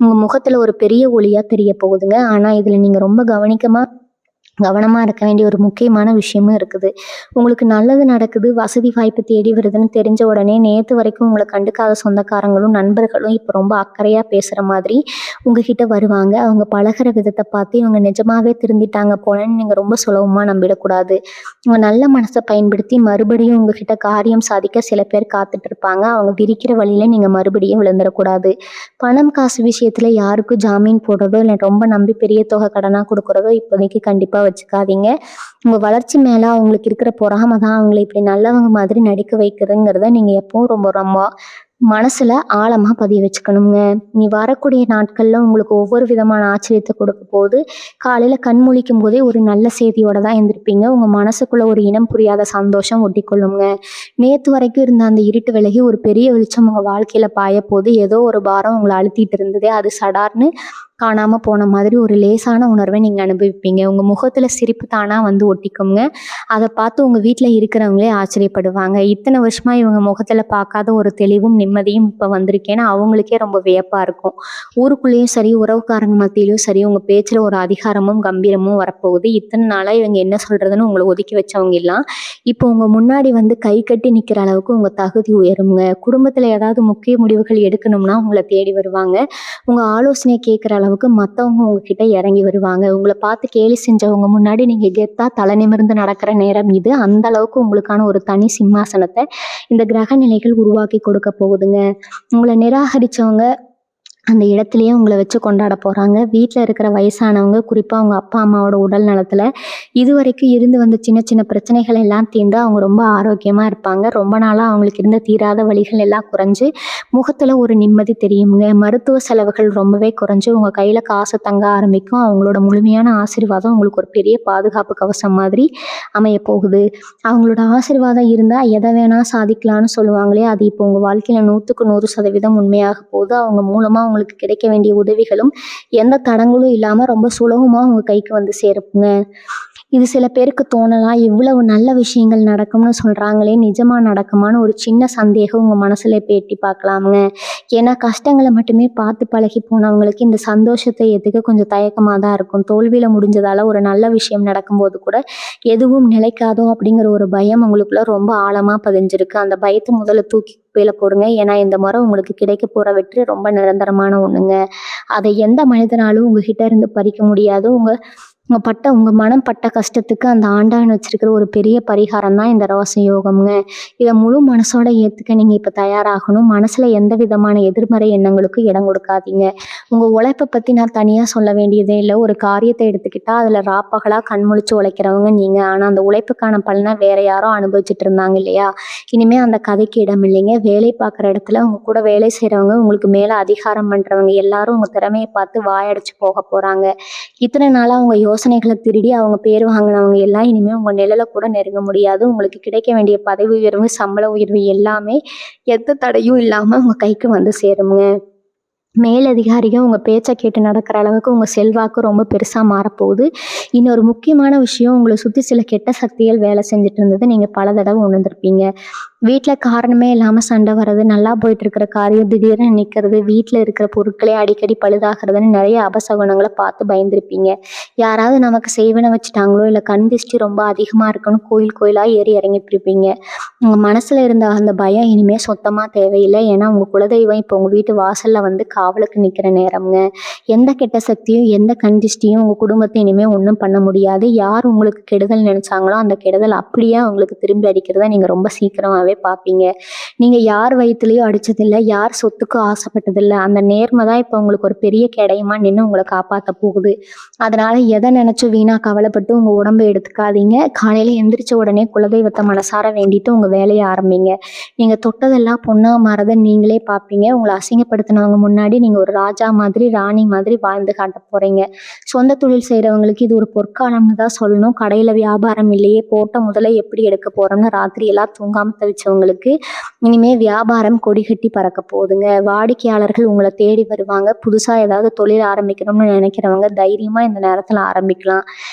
உங்கள் முகத்தில் ஒரு பெரிய ஒளியாக தெரிய போகுதுங்க. ஆனால் இதில் நீங்கள் ரொம்ப கவனமாக இருக்க வேண்டிய ஒரு முக்கியமான விஷயமும் இருக்குது. உங்களுக்கு நல்லது நடக்குது, வசதி வாய்ப்பு தேடி வருதுன்னு தெரிஞ்ச உடனே நேற்று வரைக்கும் உங்களை கண்டுக்காத சொந்தக்காரங்களும் நண்பர்களும் இப்போ ரொம்ப அக்கறையாக பேசுகிற மாதிரி உங்ககிட்ட வருவாங்க. அவங்க பழகிற விதத்தை பார்த்து இவங்க நிஜமாகவே திருந்திட்டாங்க போலன்னு நீங்கள் ரொம்ப சுலபமாக நம்பிடக்கூடாது. உங்கள் நல்ல மனசை பயன்படுத்தி மறுபடியும் உங்ககிட்ட காரியம் சாதிக்க சில பேர் காத்துட்டு இருப்பாங்க. அவங்க விரிக்கிற வழியில் நீங்கள் மறுபடியும் விழுந்துடக்கூடாது. பணம் காசு விஷயத்தில் யாருக்கும் ஜாமீன் போடுறதோ இல்லை ரொம்ப நம்பி பெரிய தொகை கடனாக கொடுக்குறதோ இப்போதைக்கு கண்டிப்பாக வச்சுக்காதீங்க. உங்கள் வளர்ச்சி மேலே அவங்களுக்கு இருக்கிற பொறாமை தான் அவங்களை இப்படி நல்லவங்க மாதிரி நடிக்க வைக்கிறதுங்கிறத நீங்கள் எப்பவும் ரொம்ப ரொம்ப மனசில் ஆழமாக பதிய வச்சுக்கணுங்க. நீ வரக்கூடிய நாட்களில் உங்களுக்கு ஒவ்வொரு விதமான ஆச்சரியத்தை கொடுக்க போது காலையில் கண் முழிக்கும் போதே ஒரு நல்ல செய்தியோட தான் எழுந்திருப்பீங்க. உங்கள் மனசுக்குள்ளே ஒரு இனம் புரியாத சந்தோஷம் ஒட்டிக்கொள்ளுங்க. நேற்று வரைக்கும் இருந்த அந்த இருட்டு விலகி ஒரு பெரிய வெளிச்சம் உங்கள் வாழ்க்கையில் பாய போது ஏதோ ஒரு பாரம் உங்களை அழுத்திட்டு இருந்ததே அது சடார்னு காணாமல் போன மாதிரி ஒரு லேசான உணர்வை நீங்கள் அனுபவிப்பீங்க. உங்கள் முகத்தில் சிரிப்பு தானாக வந்து ஒட்டிக்குங்க. அதை பார்த்து உங்கள் வீட்டில் இருக்கிறவங்களே ஆச்சரியப்படுவாங்க. இத்தனை வருஷமாக இவங்க முகத்தில் பார்க்காத ஒரு தெளிவும் நிம்மதியும் இப்போ வந்திருக்கேன்னு அவங்களுக்கே ரொம்ப வியப்பாக இருக்கும். ஊருக்குள்ளேயும் சரி உறவுக்காரங்க மத்தியிலையும் சரி உங்கள் பேச்சில் ஒரு அதிகாரமும் கம்பீரமும் வரப்போகுது. இத்தனை நாளாக இவங்க என்ன சொல்கிறதுன்னு உங்களை ஒதுக்கி வச்சவங்க எல்லாம் இப்போ உங்கள் முன்னாடி வந்து கை கட்டி நிற்கிற அளவுக்கு உங்கள் தகுதி உயருங்க. குடும்பத்தில் ஏதாவது முக்கிய முடிவுகள் எடுக்கணும்னா உங்களை தேடி வருவாங்க. உங்கள் ஆலோசனை கேட்குற அளவுக்கு மற்றவங்க உங்ககிட்ட இறங்கி வருவாங்க. உங்களை பார்த்து கேலி செஞ்சவங்க முன்னாடி நீங்கள் கெத்தா தலை நிமிர்ந்து நடக்கிற நேரம் இது. அந்த அளவுக்கு உங்களுக்கான ஒரு தனி சிம்மாசனத்தை இந்த கிரக நிலைகள் உருவாக்கி கொடுக்க போகுதுங்க. உங்களை நிராகரித்தவங்க அந்த இடத்துலயே உங்கள வச்சு கொண்டாட போறாங்க. வீட்ல இருக்கிற வயசானவங்க, குறிப்பா உங்க அப்பா, அம்மாவோட உடல் நலத்துல இதுவரைக்கும் இருந்து வந்த சின்ன சின்ன பிரச்சனைகள் எல்லாம் தீர்ந்து அவங்க ரொம்ப ஆரோக்கியமா இருப்பாங்க. ரொம்ப நாளா அவங்களுக்கு இருந்த தீராத வலிகள் எல்லாம் குறைஞ்சு, முகத்துல ஒரு நிம்மதி தெரியுங்க. மருத்துவ செலவுகள் ரொம்பவே குறைஞ்சு, உங்க கையில காசு தங்க ஆரம்பிக்கும். அவங்களோட முழுமையான ஆசீர்வாதம் உங்களுக்கு ஒரு பெரிய பாதுகாப்பு கவசம் மாதிரி அமையப் போகுது. அவங்களோட ஆசீர்வாதம் இருந்தா எத வேணா சாதிக்கலாம்னு சொல்லுவாங்களே, அது இப்போ உங்க வாழ்க்கையில 100க்கு 100% உண்மையாக போகுது. அவங்க மூலமா உங்களுக்கு கிடைக்க வேண்டிய உதவிகளும் எந்த தடங்களும் இல்லாம ரொம்ப சுலபமா உங்க கைக்கு வந்து சேருங்க. இது சில பேருக்கு தோணலாம், இவ்வளவு நல்ல விஷயங்கள் நடக்கும்னு சொல்றாங்களே, நிஜமா நடக்குமான்னு ஒரு சின்ன சந்தேகம் உங்க மனசுல இப்ப எட்டி பார்க்கலாமுங்க. ஏன்னா கஷ்டங்கள மட்டுமே பார்த்து பழகி போனவங்களுக்கு இந்த சந்தோஷத்தை ஏத்துக்க கொஞ்சம் தயக்கமா தான் இருக்கும். தோல்வியில முடிஞ்சதால ஒரு நல்ல விஷயம் நடக்கும்போது கூட எதுவும் நிலைக்காதோ அப்படிங்கிற ஒரு பயம் உங்களுக்குள்ள ரொம்ப ஆழமா பதிஞ்சிருக்கு. அந்த பயத்த முதல்ல தூக்கி குப்பையில போடுங்க. ஏன்னா இந்த முறை உங்களுக்கு கிடைக்க போற வெற்றி ரொம்ப நிரந்தரமான ஒண்ணுங்க. அதை எந்த மனிதனாலும் உங்ககிட்ட இருந்து பறிக்க முடியாது. உங்க மனம் பட்ட கஷ்டத்துக்கு அந்த ஆண்டவன் வச்சிருக்கிற ஒரு பெரிய பரிகாரம் தான் இந்த ரோசயோகம்ங்க. இத முழு மனசோட ஏத்துக்க நீங்க இப்ப தயாராகணும். மனசுல எந்த விதமான எதிர்மறை எண்ணங்களுக்கும் இடம் கொடுக்காதீங்க. உங்க உழைப்ப பத்தி நான் தனியா சொல்ல வேண்டியதே இல்ல. ஒரு காரியத்த எடுத்துக்கிட்டா அதுல ராப்பகலா கண்முழிச்சு உழைக்கிறவங்க நீங்க. ஆனா அந்த உழைப்புக்கான பலனை வேற யாரோ அனுபவிச்சுட்டு இருந்தாங்க இல்லையா? இனிமே அந்த கதைக்கு இடம் இல்லைங்க. வேலை பார்க்குற இடத்துல உங்க கூட வேலை செய்றவங்க, உங்களுக்கு மேல அதிகாரம் பண்றவங்க எல்லாரும் உங்க திறமைய பார்த்து வாயடைச்சு போக போறாங்க. இத்தனை நாளா உங்க யோசனைகள திருடி அவங்க பேர் வாங்குனவங்க எல்லாம் இனிமே உங்க நிழல கூட நெருங்க முடியாது. உங்களுக்கு கிடைக்க வேண்டிய பதவி உயர்வு, சம்பள உயர்வு எல்லாமே எந்த தடையும் இல்லாம உங்க கைக்கு வந்து சேருங்க. மேலதிகாரிகள் உங்க பேச்ச கேட்டு நடக்கிற அளவுக்கு உங்க செல்வாக்கு ரொம்ப பெருசா மாறப்போகுது. இன்னொரு முக்கியமான விஷயம், உங்கள சுத்தி சில கெட்ட சக்திகள் வேலை செஞ்சுட்டு இருந்தது நீங்க பல தடவ உணர்ந்திருப்பீங்க. வீட்ல காரணமே இல்லாம சண்டை வர்றது, நல்லா போயிட்டு இருக்கிற காரியம் திடீர்னு நிக்கிறது, வீட்ல இருக்கிற பொருட்களே அடிக்கடி பழுதாகிறதுன்னு நிறைய அபசகுனங்கள பார்த்து பயந்திருப்பீங்க. யாராவது நமக்கு செய்வன வச்சுட்டாங்களோ, இல்ல கண் திஷ்டி ரொம்ப அதிகமா இருக்குன்னு கோயில் கோயிலா ஏறி இறங்கிட்டுருப்பீங்க. உங்க மனசுல இருந்த அந்த பயம் இனிமே சுத்தமா தேவையில்லை. ஏன்னா உங்க குலதெய்வம் இப்போ உங்க வீட்டு வாசல்ல வந்து காவலுக்கு நிக்கிற நேரம்ங்க. எந்த கெட்ட சக்தியும், எந்த கண் திஷ்டியும் உங்க குடும்பத்தை இனிமே ஒண்ணும் பண்ண முடியாது. யார் உங்களுக்கு கெடுதல் நினைச்சாங்களோ, அந்த கெடுதல் அப்படியே அவங்களுக்கு திரும்பி அடிக்கிறத நீங்க ரொம்ப சீக்கிரமாவே பார்ப்பீங்க. நீங்க யார் வயித்துலயும் அடிச்சதில்ல, யார் சொத்துக்கும் ஆசைப்பட்டதில்ல. அந்த நேர்மை தான் இப்போ உங்களுக்கு ஒரு பெரிய கேடயமா நின்னு உங்கள காப்பாத்த போகுது. அதனால எத நினைச்சும் வீணா கவலைப்பட்டு உங்க உடம்ப எடுத்துக்காதீங்க. காலையில எந்திரிச்ச உடனே குலதெய்வத்த மனசார வேண்டிட்டு உங்க வேலைய ஆரம்பிங்க. நீங்க தொட்டதெல்லாம் பொன்னா மாறத நீங்களே பார்ப்பீங்க. உங்கள அசிங்கப்படுத்தினவங்க முன்னாடி நீங்க ஒரு ராஜா மாதிரி, ராணி மாதிரி வாழ்ந்து காட்ட போறீங்க. சொந்த தொழில் செய்றவங்களுக்கு இது ஒரு பொற்காலம்னு தான் சொல்லணும். கடையில வியாபாரம் இல்லையே, போட்ட முதல்ல எப்படி எடுக்க போறோம்னு ராத்திரி எல்லாம் தூங்காம தவிச்சவங்களுக்கு இனிமே வியாபாரம் கொடிகட்டி பறக்க போகுதுங்க. வாடிக்கையாளர்கள் உங்கள தேடி வருவாங்க. புதுசா ஏதாவது தொழில் ஆரம்பிக்கணும்னு நினைக்கிறவங்க தைரியமா இந்த நேரத்துல ஆரம்பிக்கலாம்.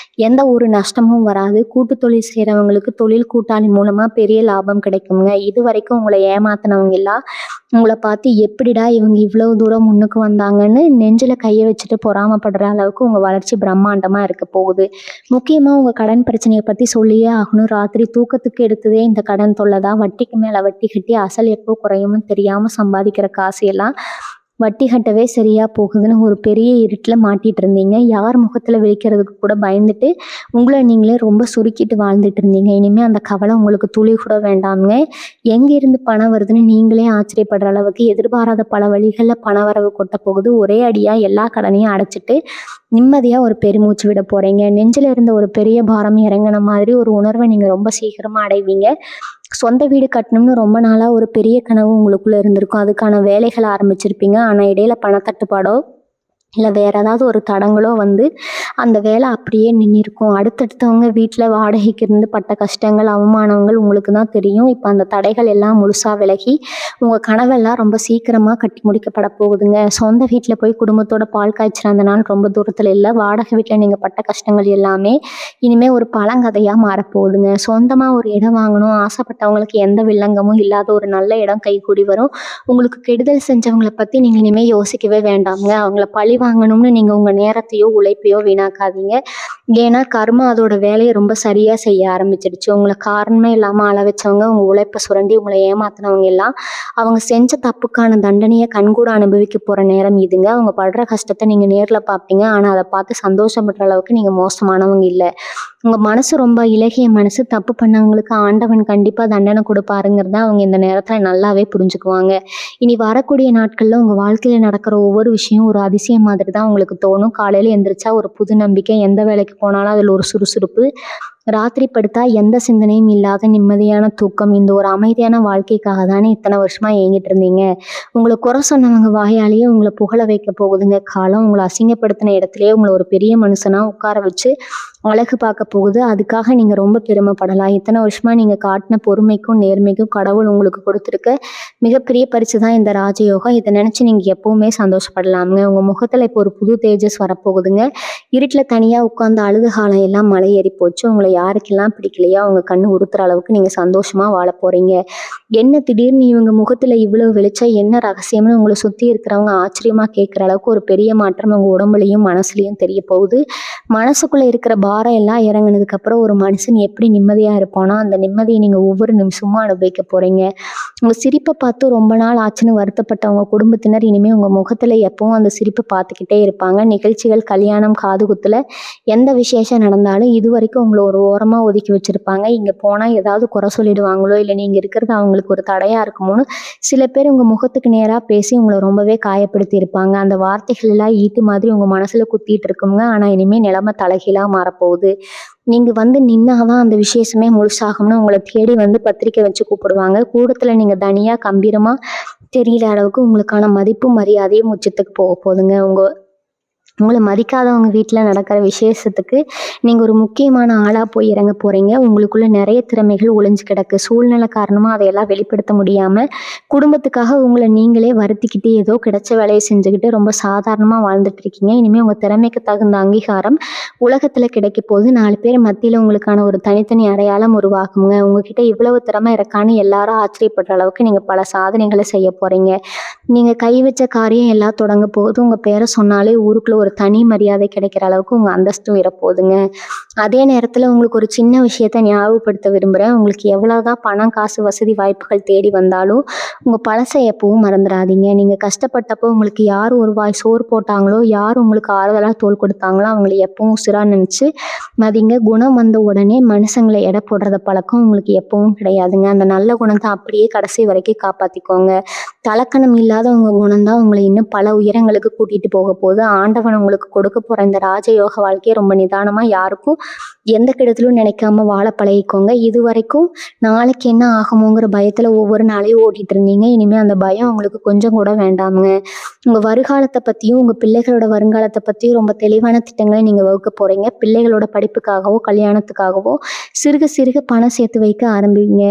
எந்த ஒரு நஷ்டமும் வராது. கூட்டு தொழில் செய்றவங்களுக்கு தொழில் கூட்டாளி மூலமா பெரிய லாபம் கிடைக்குங்க. இதுவரைக்கும் உங்கள ஏமாத்துனவங்க எல்லாம் உங்கள பார்த்து எப்படிடா இவங்க இவ்வளவு தூரம் முன்னுக்கு வந்தாங்கன்னு நெஞ்சில கைய வச்சுட்டு பொறாமைப்படுற அளவுக்கு உங்க வளர்ச்சி பிரம்மாண்டமா இருக்க போகுது. முக்கியமா உங்க கடன் பிரச்சனைய பத்தி சொல்லியே ஆகணும். ராத்திரி தூக்கத்துக்கு எடுத்ததே இந்த கடன் தொல்லை தான். வட்டிக்கு மேல வட்டி கட்டி அசல் எப்போ குறையும்னு தெரியாம சம்பாதிக்கிற காசு எல்லாம் வட்டி கட்டவே சரியா போகுதுன்னு ஒரு பெரிய இருட்டுல மாட்டிட்டு இருந்தீங்க. யார் முகத்துல விழிக்கிறதுக்கு கூட பயந்துட்டு உங்களை நீங்களே ரொம்ப சுருக்கிட்டு வாழ்ந்துட்டு இருந்தீங்க. இனிமே அந்த கவலை உங்களுக்கு துளி கூட வேண்டாமுங்க. எங்க இருந்து பணம் வருதுன்னு நீங்களே ஆச்சரியப்படுற அளவுக்கு எதிர்பாராத பல வழிகள்ல பண வரவு கொட்ட போகுது. ஒரே அடியா எல்லா கடனையும் அடைச்சிட்டு நிம்மதியா ஒரு பெருமூச்சு விட போறீங்க. நெஞ்சில இருந்த ஒரு பெரிய பாரம் இறங்கின மாதிரி ஒரு உணர்வை நீங்க ரொம்ப சீக்கிரமா அடைவீங்க. சொந்த வீடு கட்டணும்னு ரொம்ப நாளா ஒரு பெரிய கனவு உங்களுக்குள்ள இருந்திருக்கும். அதுக்கான வேலைகளை ஆரம்பிச்சிருப்பீங்க. ஆனா இடையில பணத்தட்டுப்பாடோ இல்ல வேற ஏதாவது ஒரு தடங்களோ வந்து அந்த வேலை அப்படியே நின்னிருக்கும். அடுத்தடுத்தவங்க வீட்ல வாடகைக்கு இருந்து பட்ட கஷ்டங்கள், அவமானங்கள் உங்களுக்கு தான் தெரியும். இப்ப அந்த தடைகள் எல்லாம் முழுசா விலகி உங்க கனவெல்லாம் ரொம்ப சீக்கிரமா கட்டி முடிக்கப்பட போகுதுங்க. சொந்த வீட்ல போய் குடும்பத்தோட பால் காய்ச்சுற அந்த நாள் ரொம்ப தூரத்துல இல்ல. வாடகை வீட்ல நீங்க பட்ட கஷ்டங்கள் எல்லாமே இனிமே ஒரு பழங்கதையா மாறப்போகுதுங்க. சொந்தமா ஒரு இடம் வாங்கணும் ஆசைப்பட்டவங்களுக்கு எந்த வில்லங்கமும் இல்லாத ஒரு நல்ல இடம் கைகூடி வரும். உங்களுக்கு கெடுதல் செஞ்சவங்கள பத்தி நீங்க இனிமே யோசிக்கவே வேண்டாம்ங்க. அவங்கள பழி வாங்கணும்னு நீங்கள் உங்கள் நேரத்தையோ உழைப்பையோ வீணாக்காதீங்க. ஏன்னா கர்மா அதோட வேலையை ரொம்ப சரியாக செய்ய ஆரம்பிச்சிடுச்சு. உங்களை காரணமே இல்லாமல் அள வச்சவங்க, உங்கள் உழைப்பை சுரண்டி உங்களை ஏமாத்தினவங்க எல்லாம் அவங்க செஞ்ச தப்புக்கான தண்டனையை கண்கூட அனுபவிக்க போகிற நேரம் இதுங்க. அவங்க படுற கஷ்டத்தை நீங்கள் நேரில் பார்ப்பீங்க. ஆனால் அதை பார்த்து சந்தோஷப்படுற அளவுக்கு நீங்கள் மோசமானவங்க இல்லை. உங்கள் மனசு ரொம்ப இலகிய மனசு. தப்பு பண்ணவங்களுக்கு ஆண்டவன் கண்டிப்பாக தண்டனை கொடுப்பாருங்கிறத அவங்க இந்த நேரத்தில் நல்லாவே புரிஞ்சுக்குவாங்க. இனி வரக்கூடிய நாட்களில் உங்கள் வாழ்க்கையில் நடக்கிற ஒவ்வொரு விஷயம் ஒரு அதிசயம் மாதிரி தான் உங்களுக்கு தோணும். காலையில் எந்திரிச்சா ஒரு புது நம்பிக்கை, எந்த வேலைக்கு போனாலும் அதில் ஒரு சுறுசுறுப்பு, ராத்திரி படுத்தா எந்த சிந்தனையும் இல்லாத நிம்மதியான தூக்கம். இந்த ஒரு அமைதியான வாழ்க்கைக்காக தானே இத்தனை வருஷமா ஏங்கிட்டு இருந்தீங்க. உங்களை குறை சொன்னவங்க வாயாலேயே உங்களை புகழ வைக்க போகுதுங்க காலம். உங்களை அசிங்கப்படுத்தின இடத்துலயே உங்களை ஒரு பெரிய மனுஷனா உட்கார வச்சு அழகு பார்க்க போகுது. அதுக்காக நீங்க ரொம்ப பெருமைப்படலாம். இத்தனை வருஷமா நீங்க காட்டின பொறுமைக்கும் நேர்மைக்கும் கடவுள் உங்களுக்கு கொடுத்துருக்க மிகப்பெரிய பரிசு தான் இந்த ராஜயோகம். இதை நினைச்சு நீங்க எப்பவுமே சந்தோஷப்படலாமுங்க. உங்க முகத்துல இப்போ ஒரு புது தேஜஸ் வரப்போகுதுங்க. இருட்டில் தனியா உட்காந்து அழுது காலம் எல்லாம் மலை ஏறி போச்சு. உங்களை யாருக்கெல்லாம் பிடிக்கலையோ அவங்க கண்ணு உறுத்துற அளவுக்கு நீங்க சந்தோஷமா வாழ போறீங்க. என்ன திடீர்னு இவங்க முகத்துல இவ்வளவு வெளிச்சம், என்ன ரகசியம்னு உங்களை சுத்தி இருக்கிறவங்க ஆச்சரியமா கேட்கிற அளவுக்கு ஒரு பெரிய மாற்றம் உங்க உடம்புலையும் மனசுலயும் தெரிய போகுது. மனசுக்குள்ள இருக்கிற பாரம் எல்லாம் இறங்குனதுக்கு அப்புறம் ஒரு மனுஷன் எப்படி நிம்மதியா இருப்பானோ அந்த நிம்மதியை நீங்க ஒவ்வொரு நிமிஷமும் அனுபவிக்க போறீங்க. உங்க சிரிப்பை பார்த்து ரொம்ப நாள் ஆச்சுன்னு வருத்தப்பட்டவங்க குடும்பத்தினர் இனிமே உங்க முகத்துல எப்பவும் அந்த சிரிப்பை பார்த்துக்கிட்டே இருப்பாங்க. நிகழ்ச்சிகள், கல்யாணம், காதுகுத்துல எந்த விசேஷம் நடந்தாலும் இது வரைக்கும் உங்களை ஒரு ஓரமா ஒதுக்கி வச்சிருப்பாங்க. இங்க போனா ஏதாவது குறை சொல்லிடுவாங்களோ இல்லை நீங்க இருக்கிறது அவங்களுக்கு ஒரு தடையா இருக்குமோன்னு சில பேர் உங்க முகத்துக்கு நேரா பேசி உங்களை ரொம்பவே காயப்படுத்தி இருப்பாங்க. அந்த வார்த்தைகள் எல்லாம் ஈட்டு மாதிரி உங்க மனசுல குத்திட்டு இருக்குங்க. ஆனா இனிமே நிலைமை தலைகீழா மாறப்போகுது. நீங்க வந்து நின்னாதான் அந்த விசேஷமே முழுசாகும்னு உங்களை தேடி வந்து பத்திரிக்கை வச்சு கூப்பிடுவாங்க. கூடத்துல நீங்க தனியா கம்பீரமா தெரியல அளவுக்கு உங்களுக்கான மதிப்பும் மரியாதையும் உச்சத்துக்கு போக போகுதுங்க. உங்களை மதிக்காதவங்க வீட்டில் நடக்கிற விசேஷத்துக்கு நீங்கள் ஒரு முக்கியமான ஆளாக போய் இறங்க போகிறீங்க. உங்களுக்குள்ள நிறைய திறமைகள் ஒளிஞ்சு கிடக்கு. சூழ்நிலை காரணமாக அதையெல்லாம் வெளிப்படுத்த முடியாமல் குடும்பத்துக்காக உங்களை நீங்களே வருத்திக்கிட்டு ஏதோ கிடைச்ச வேலையை செஞ்சுக்கிட்டு ரொம்ப சாதாரணமாக வாழ்ந்துட்டு இருக்கீங்க. இனிமேல் உங்கள் திறமைக்கு தகுந்த அங்கீகாரம் உலகத்தில் கிடைக்க போது 4 பேர் மத்தியில் உங்களுக்கான ஒரு தனித்தனி அடையாளம் உருவாகுங்க. உங்ககிட்ட இவ்வளவு திறமை இருக்கான்னு எல்லாரும் ஆச்சரியப்படுற அளவுக்கு நீங்கள் பல சாதனைகளை செய்ய போகிறீங்க. நீங்கள் கை வச்ச காரியம் எல்லாம் தொடங்க போகுது. உங்கள் பேரை சொன்னாலே ஊருக்குள்ள ஒரு தனி மரியாதை கிடைக்கிற அளவுக்கு உங்கள் அந்தஸ்தும் வரப்போகுதுங்க. அதே நேரத்தில் உங்களுக்கு ஒரு சின்ன விஷயத்த ஞாபகப்படுத்த விரும்புகிறேன். உங்களுக்கு எவ்வளோதான் பணம், காசு, வசதி, வாய்ப்புகள் தேடி வந்தாலும் உங்கள் பழசை எப்பவும் மறந்துடாதீங்க. நீங்கள் கஷ்டப்பட்டப்போ உங்களுக்கு யார் ஒரு வாய் சோறு போட்டாங்களோ, யார் உங்களுக்கு ஆறுதலாக தோள் கொடுத்தாங்களோ அவங்களை எப்பவும் உசிரா நினச்சி மதிங்க. குணம் வந்த உடனே மனுஷங்களை எடை போடுறத பழக்கம் உங்களுக்கு எப்பவும் கிடையாதுங்க. அந்த நல்ல குணத்தை அப்படியே கடைசி வரைக்கும் காப்பாற்றிக்கோங்க. தலக்கணம் இல்லாத உங்கள் குணம்தான் உங்களை இன்னும் பல உயரங்களுக்கு கூட்டிகிட்டு போக போகுது. ஆண்டவன் உங்களுக்கு கொடுக்க போகிற இந்த ராஜயோக வாழ்க்கையை ரொம்ப நிதானமாக யாருக்கும் எந்த கிடத்திலும் நினைக்காம வாழ பழகிக்கோங்க. இது வரைக்கும் நாளைக்கு என்ன ஆகுமோங்கிற பயத்தில் ஒவ்வொரு நாளையும் ஓட்டிகிட்டு இருந்தீங்க. இனிமேல் அந்த பயம் உங்களுக்கு கொஞ்சம் கூட வேண்டாமுங்க. உங்கள் வருங்காலத்தை பற்றியும் உங்கள் பிள்ளைகளோட வருங்காலத்தை பற்றியும் ரொம்ப தெளிவான திட்டங்களை நீங்கள் வகுக்க போகிறீங்க. பிள்ளைகளோட படிப்புக்காகவோ கல்யாணத்துக்காகவோ சிறுக சிறுக பணம் சேர்த்து வைக்க ஆரம்பிங்க.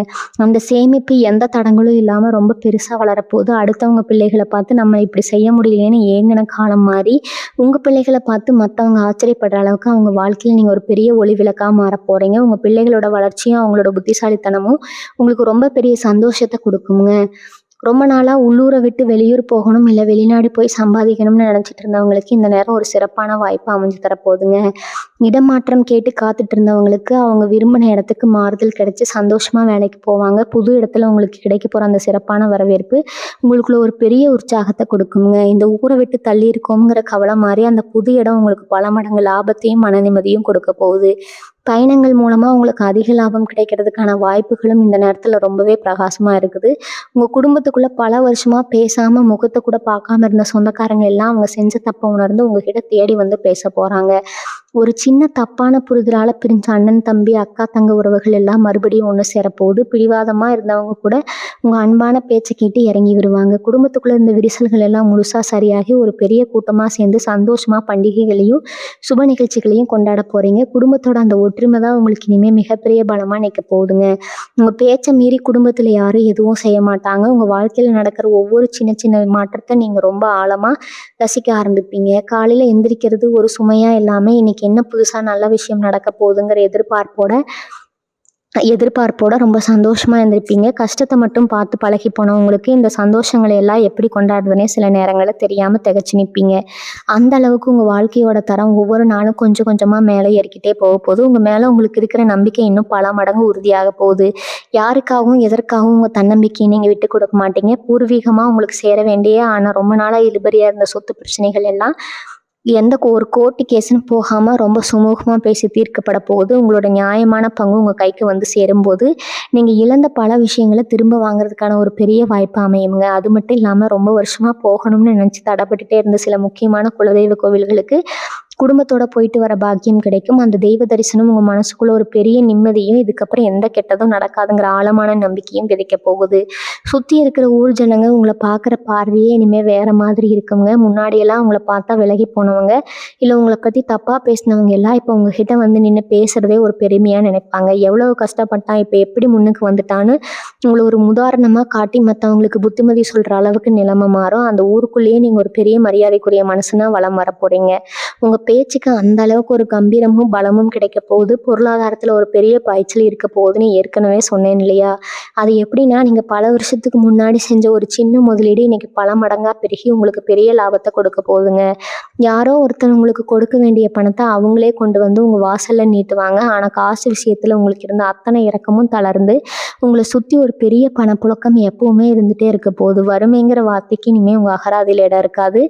அந்த சேமிப்பு எந்த தடங்களும் இல்லாமல் ரொம்ப பெருசாக வளரப்போகுது. அடுத்தவங்க பிள்ளைகளை பார்த்து நம்ம இப்படி செய்ய முடியலையேன்னு ஏங்கின காலம் மாறி உங்கள் பிள்ளைகளை பார்த்து மற்றவங்க ஆச்சரியப்படுற அளவுக்கு அவங்க வாழ்க்கையில் நீங்கள் ஒரு பெரிய ஒளி விளக்காக மாற போகிறீங்க. உங்கள் பிள்ளைகளோட வளர்ச்சியும் அவங்களோட புத்திசாலித்தனமும் உங்களுக்கு ரொம்ப பெரிய சந்தோஷத்தை கொடுக்குங்க. ரொம்ப நாளாக உள்ளூரை விட்டு வெளியூர் போகணும் இல்லை வெளிநாடு போய் சம்பாதிக்கணும்னு நினச்சிட்டு இருந்தவங்களுக்கு இந்த நேரம் ஒரு சிறப்பான வாய்ப்பு அமைஞ்சு தரப்போகுதுங்க. இடமாற்றம் கேட்டு காத்துட்டு இருந்தவங்களுக்கு அவங்க விரும்பின இடத்துக்கு மாறுதல் கிடைச்சி சந்தோஷமாக வேலைக்கு போவாங்க. புது இடத்துல உங்களுக்கு கிடைக்க போகிற அந்த சிறப்பான வரவேற்பு உங்களுக்குள்ள ஒரு பெரிய உற்சாகத்தை கொடுக்குங்க. இந்த ஊரை விட்டு தள்ளி இருக்கோங்கிற கவலை மாதிரி அந்த புது இடம் உங்களுக்கு பல மடங்கு லாபத்தையும் மன நிம்மதியும் கொடுக்க போகுது. பயணங்கள் மூலமாக உங்களுக்கு அதிக லாபம் கிடைக்கிறதுக்கான வாய்ப்புகளும் இந்த நேரத்தில் ரொம்பவே பிரகாசமாக இருக்குது. உங்கள் குடும்பத்துக்குள்ளே பல வருஷமாக பேசாமல் முகத்தை கூட பார்க்காம இருந்த சொந்தக்காரங்க எல்லாம் அவங்க செஞ்ச தப்பை உணர்ந்து உங்ககிட்ட தேடி வந்து பேச போகிறாங்க. ஒரு சின்ன தப்பான புரிதலால் பிரிஞ்ச அண்ணன், தம்பி, அக்கா, தங்க உறவுகள் எல்லாம் மறுபடியும் ஒன்று சேரப்போகுது. பிடிவாதமாக இருந்தவங்க கூட உங்கள் அன்பான பேச்சை கேட்டு இறங்கி வருவாங்க. குடும்பத்துக்குள்ளே இருந்த விரிசல்கள் எல்லாம் முழுசாக சரியாகி ஒரு பெரிய கூட்டமாக சேர்ந்து சந்தோஷமாக பண்டிகைகளையும் சுப நிகழ்ச்சிகளையும் கொண்டாட போகிறீங்க. குடும்பத்தோட அந்த ஒற்றுமை தான் உங்களுக்கு இனிமேல் மிகப்பெரிய பலமாக நிற்க போகுதுங்க. உங்கள் பேச்சை மீறி குடும்பத்தில் யாரும் எதுவும் செய்ய மாட்டாங்க. உங்கள் வாழ்க்கையில் நடக்கிற ஒவ்வொரு சின்ன சின்ன மாற்றத்தை நீங்கள் ரொம்ப ஆழமாக ரசிக்க ஆரம்பிப்பீங்க. காலையில் எந்திரிக்கிறது ஒரு சுமையாக இல்லாமல் இன்னைக்கு என்ன புதுசாக நல்ல விஷயம் நடக்க போகுதுங்கிற எதிர்பார்ப்போட எதிர்பார்ப்போட ரொம்ப சந்தோஷமா இருந்திருப்பீங்க. கஷ்டத்த மட்டும் பார்த்து பழகி போனவங்களுக்கு இந்த சந்தோஷங்களை எல்லாம் எப்படி கொண்டாடுதுன்னே சில நேரங்கள்ல தெரியாம திகைச்சு நிப்பீங்க. அந்த அளவுக்கு உங்க வாழ்க்கையோட தரம் ஒவ்வொரு நாளும் கொஞ்சம் கொஞ்சமா மேலே ஏறிக்கிட்டே போகுது. உங்க மேல உங்களுக்கு இருக்கிற நம்பிக்கை இன்னும் பல மடங்கு உறுதியாக போகுது. யாருக்காகவும், எதற்காகவும் உங்க தன்னம்பிக்கையை நீங்க விட்டுக் கொடுக்க மாட்டீங்க. பூர்வீகமா உங்களுக்கு சேர வேண்டிய ஆனா ரொம்ப நாளா இழுபறியா இருந்த சொத்து பிரச்சனைகள் எல்லாம் ஒரு கோர்ட்டு கேஸ்ன்னு போகாம ரொம்ப சுமூகமா பேசி தீர்க்கப்பட போகுது. உங்களோட நியாயமான பங்கு உங்க கைக்கு வந்து சேரும்போது, நீங்க இழந்த பல விஷயங்கள திரும்ப வாங்குறதுக்கான ஒரு பெரிய வாய்ப்பு அமையுங்க. அது மட்டும் இல்லாம ரொம்ப வருஷமா போகணும்னு நினைச்சு தடப்பட்டுட்டே இருந்த சில முக்கியமான குலதெய்வ கோவில்களுக்கு குடும்பத்தோட போயிட்டு வர பாக்கியம் கிடைக்கும். அந்த தெய்வ தரிசனம் உங்க மனசுக்குள்ள ஒரு பெரிய நிம்மதியும், இதுக்கப்புறம் எந்த கெட்டதும் நடக்காதுங்கிற ஆழமான நம்பிக்கையும் விதைக்க போகுது. சுத்தி இருக்கிற ஊர் ஜனங்க உங்கள பார்க்குற பார்வையே இனிமே வேற மாதிரி இருக்குங்க. முன்னாடியெல்லாம் உங்கள பார்த்தா விலகி போனவங்க, இல்ல உங்கள பத்தி தப்பா பேசினவங்க எல்லாம் இப்போ உங்ககிட்ட வந்து நின்னு பேசுறதே ஒரு பெருமையா நினைப்பாங்க. எவ்வளவு கஷ்டப்பட்டான், இப்ப எப்படி முன்னுக்கு வந்துட்டான்னு உங்கள ஒரு உதாரணமா காட்டி மத்தவங்களுக்கு புத்திமதி சொல்ற அளவுக்கு நிலைமை மாறும். அந்த ஊருக்குள்ளேயே நீங்க ஒரு பெரிய மரியாதைக்குரிய மனுஷனா வலம் வரப்போறீங்க. உங்க பேச்சுக்கு அந்த அளவுக்கு ஒரு கம்பீரமும் பலமும் கிடைக்க போகுது. பொருளாதாரத்துல ஒரு பெரிய பாய்ச்சல் இருக்க போகுதுன்னு ஏற்கனவே சொன்னேன் இல்லையா? அது எப்படின்னா, நீங்க பல வருஷத்துக்கு முன்னாடி செஞ்ச ஒரு சின்ன முதலீடு இன்னைக்கு பல மடங்கா பெருகி உங்களுக்கு பெரிய லாபத்தை கொடுக்க போகுதுங்க. யாரோ ஒருத்தர் உங்களுக்கு கொடுக்க வேண்டிய பணத்தை அவங்களே கொண்டு வந்து உங்க வாசல்ல நீட்டுவாங்க. ஆனா காசு விஷயத்துல உங்களுக்கு இருந்த அத்தனை இரக்கமும் தளர்ந்து உங்களை சுத்தி ஒரு பெரிய பணப்புழக்கம் எப்பவுமே இருந்துட்டே இருக்க போகுது. வறுமைங்கிற வார்த்தைக்கு இனிமே உங்க அகராதியில இடம் இருக்காது.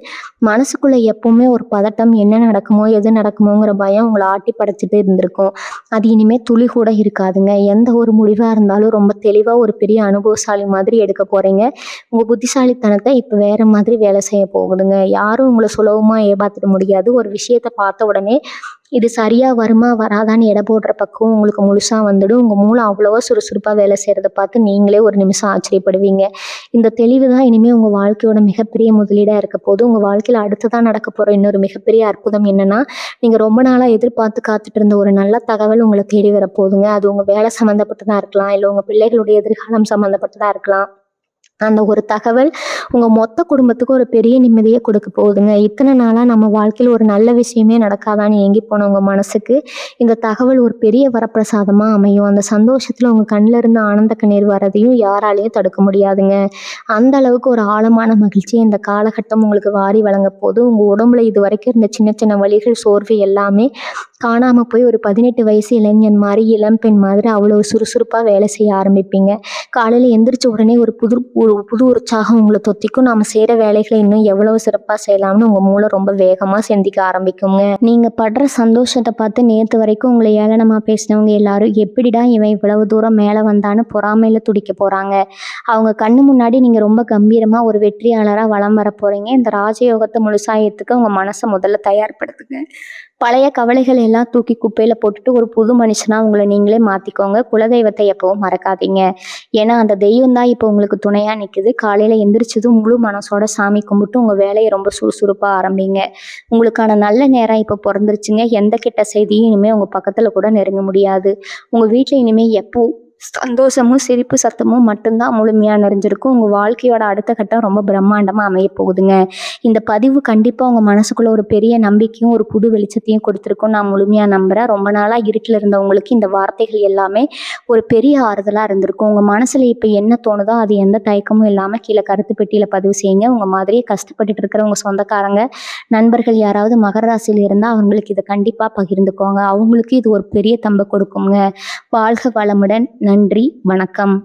மனசுக்குள்ள எப்பவுமே ஒரு பதட்டம், என்ன நடக்குமோ எது நடக்குமோங்கிற பயம் உங்களை ஆட்டி படைச்சிட்டு இருந்திருக்கும். அது இனிமே துளி கூட இருக்காதுங்க. எந்த ஒரு முடிவா இருந்தாலும் ரொம்ப தெளிவா ஒரு பெரிய அனுபவசாலி மாதிரி எடுக்க போறீங்க. உங்க புத்திசாலித்தனத்தை இப்ப வேற மாதிரி வேலை செய்ய போகுதுங்க. யாரும் உங்களை சுலபமா ஏமாத்திட முடியாது. ஒரு விஷயத்த பார்த்த உடனே இது சரியா வருமா வராதான்னு எடை போடுற பக்குவம் உங்களுக்கு முழுசா வந்துடும். உங்க மூளை அவ்வளவா சுறுசுறுப்பா வேலை செய்யறத பார்த்து நீங்களே ஒரு நிமிஷம் ஆச்சரியப்படுவீங்க. இந்த தெளிவு தான் இனிமே உங்க வாழ்க்கையோட மிகப்பெரிய முதலீடா இருக்க போது. உங்க வாழ்க்கையில அடுத்ததான் நடக்க போற இன்னொரு மிகப்பெரிய அற்புதம் என்னன்னா, நீங்க ரொம்ப நாளா எதிர்பார்த்து காத்துட்டு இருந்த ஒரு நல்ல தகவல் உங்களை தேடி வரப்போகுதுங்க. அது உங்க வேலை சம்மந்தப்பட்டதா இருக்கலாம், இல்ல உங்க பிள்ளைகளுடைய எதிர்காலம் சம்மந்தப்பட்டதா இருக்கலாம். அந்த ஒரு தகவல் உங்க மொத்த குடும்பத்துக்கும் ஒரு பெரிய நிம்மதியை கொடுக்க போகுதுங்க. இத்தனை நாளா நம்ம வாழ்க்கையில ஒரு நல்ல விஷயமே நடக்காதான்னு ஏங்கி போன உங்க மனசுக்கு இந்த தகவல் ஒரு பெரிய வரப்பிரசாதமா அமையும். அந்த சந்தோஷத்துல உங்க கண்ணுல இருந்து ஆனந்த கண்ணீர் வர்றதையும் யாராலையும் தடுக்க முடியாதுங்க. அந்த அளவுக்கு ஒரு ஆழமான மகிழ்ச்சி இந்த காலகட்டம் உங்களுக்கு வாரி வழங்க போது. உங்க உடம்புல இது வரைக்கும் இருந்த சின்ன சின்ன வலிகள், சோர்வு எல்லாமே காணாம போய் ஒரு 18 வயசு இளைஞன் மாதிரி, இளம்பெண் மாதிரி அவ்வளவு சுறுசுறுப்பா வேலை செய்ய ஆரம்பிப்பீங்க. காலையில எந்திரிச்ச உடனே ஒரு புது உற்சாகம் உங்களை தொத்திக்கும். நாம செய்யற வேலைகளை இன்னும் எவ்வளவு சிறப்பா செய்யலாம்னு உங்க மூளை ரொம்ப வேகமா சிந்திக்க ஆரம்பிக்குங்க. நீங்க படுற சந்தோஷத்தை பார்த்து நேத்து வரைக்கும் உங்களை ஏளனமா பேசினவங்க எல்லாரும் எப்படிடா இவன் இவ்வளவு தூரம் மேல வந்தான்னு பொறாமையில துடிக்க போறாங்க. அவங்க கண்ணு முன்னாடி நீங்க ரொம்ப கம்பீரமா ஒரு வெற்றியாளரா வலம் வர போறீங்க. இந்த ராஜயோகத்தை முழுசா ஏத்துக்க உங்க மனசை முதல்ல தயார்படுத்துங்க. பழைய கவலைகள் எல்லாம் தூக்கி குப்பையில போட்டுட்டு ஒரு புது மனுஷனா உங்களை நீங்களே மாத்திக்கோங்க. குலதெய்வத்தை எப்பவும் மறக்காதீங்க. ஏன்னா அந்த தெய்வம் தான் இப்போ உங்களுக்கு துணையா நிக்குது. காலையில எந்திரிச்சதும் முழு மனசோட சாமி கும்பிட்டு உங்க வேலையை ரொம்ப சுறுசுறுப்பா ஆரம்பிங்க. உங்களுக்கான நல்ல நேரம் இப்போ பிறந்துருச்சுங்க. எந்த கெட்ட செய்தியும் இனிமே உங்க பக்கத்துல கூட நெருங்க முடியாது. உங்க வீட்டுல இனிமே எப்போ சந்தோஷமும் சிரிப்பு சத்தமும் மட்டும்தான் முழுமையா நிறைஞ்சிருக்கும். உங்க வாழ்க்கையோட அடுத்த கட்டம் ரொம்ப பிரம்மாண்டமா அமைய போகுதுங்க. இந்த பதிவு கண்டிப்பா உங்க மனசுக்குள்ள ஒரு பெரிய நம்பிக்கையும் ஒரு புது வெளிச்சத்தையும் கொடுத்துருக்கும் நான் முழுமையா நம்புறேன். ரொம்ப நாளா இருட்டில் இருந்தவங்களுக்கு இந்த வார்த்தைகள் எல்லாமே ஒரு பெரிய ஆறுதலா இருந்திருக்கும். உங்க மனசுல இப்ப என்ன தோணுதோ அது எந்த தயக்கமும் இல்லாம கீழே கருத்து பெட்டியில பதிவு செய்யுங்க. உங்க மாதிரியே கஷ்டப்பட்டுட்டு இருக்கிற உங்க சொந்தக்காரங்க, நண்பர்கள் யாராவது மகர ராசியில் இருந்தா அவங்களுக்கு இதை கண்டிப்பா பகிர்ந்துக்கோங்க. அவங்களுக்கு இது ஒரு பெரிய தம்பை கொடுக்குங்க. வாழ்க வளமுடன். நன்றி, வணக்கம்.